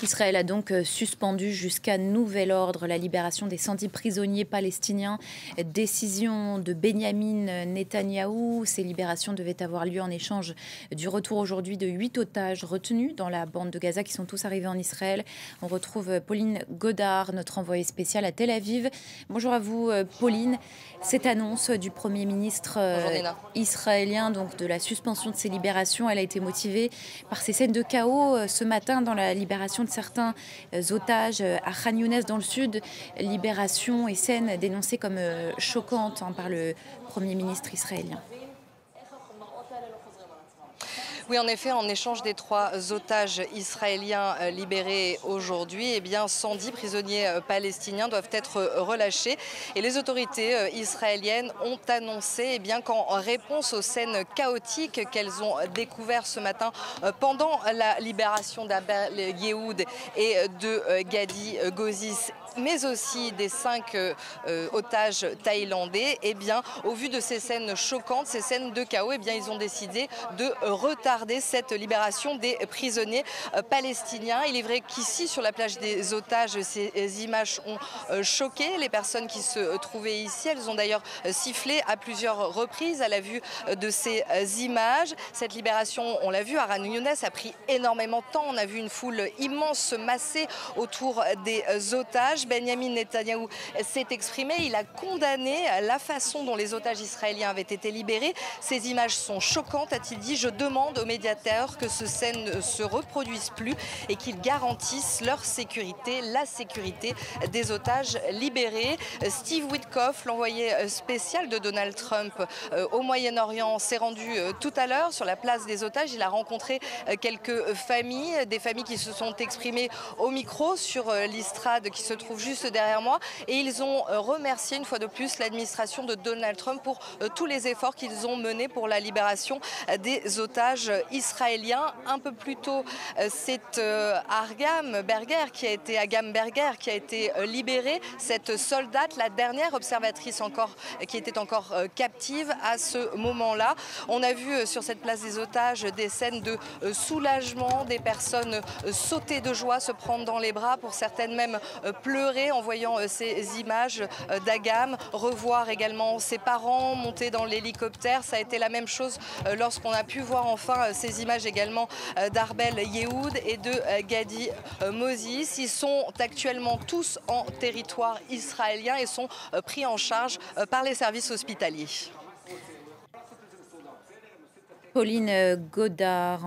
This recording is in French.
Israël a donc suspendu jusqu'à nouvel ordre la libération des 110 prisonniers palestiniens. Décision de Benyamin Netanyahou. Ces libérations devaient avoir lieu en échange du retour aujourd'hui de 8 otages retenus dans la bande de Gaza qui sont tous arrivés en Israël. On retrouve Pauline Godard, notre envoyée spéciale à Tel Aviv. Bonjour à vous Pauline. Cette annonce du Premier ministre israélien donc de la suspension de ces libérations, elle a été motivée par ces scènes de chaos ce matin dans la libération de certains otages à Khan Younes dans le sud. Libération et scènes dénoncées comme choquantes par le Premier ministre israélien. Oui, en effet, en échange des 3 otages israéliens libérés aujourd'hui, 110 prisonniers palestiniens doivent être relâchés. Et les autorités israéliennes ont annoncé qu'en réponse aux scènes chaotiques qu'elles ont découvertes ce matin pendant la libération d'Abel Yehoud et de Gadi Gozis, mais aussi des 5 otages thaïlandais, au vu de ces scènes choquantes, ces scènes de chaos, ils ont décidé de retarder cette libération des prisonniers palestiniens. Il est vrai qu'ici, sur la plage des otages, ces images ont choqué les personnes qui se trouvaient ici. Elles ont d'ailleurs sifflé à plusieurs reprises à la vue de ces images. Cette libération, on l'a vu, à Khan Younes a pris énormément de temps. On a vu une foule immense se masser autour des otages. Benyamin Netanyahou s'est exprimé. Il a condamné la façon dont les otages israéliens avaient été libérés. Ces images sont choquantes, a-t-il dit. Je demande aux médiateurs que ces scènes ne se reproduisent plus et qu'ils garantissent leur sécurité, la sécurité des otages libérés. Steve Witkoff, l'envoyé spécial de Donald Trump au Moyen-Orient, s'est rendu tout à l'heure sur la place des otages. Il a rencontré quelques familles, des familles qui se sont exprimées au micro sur l'estrade qui se trouve juste derrière moi. Et ils ont remercié une fois de plus l'administration de Donald Trump pour tous les efforts qu'ils ont menés pour la libération des otages israéliens. Un peu plus tôt, c'est Agam Berger qui a été libérée, cette soldate, la dernière observatrice qui était encore captive à ce moment-là. On a vu sur cette place des otages des scènes de soulagement, des personnes sauter de joie, se prendre dans les bras, pour certaines même pleurer en voyant ces images d'Agam, revoir également ses parents monter dans l'hélicoptère. Ça a été la même chose lorsqu'on a pu voir enfin ces images également d'Arbel Yehoud et de Gadi Moses. Ils sont actuellement tous en territoire israélien et sont pris en charge par les services hospitaliers. Pauline Godard.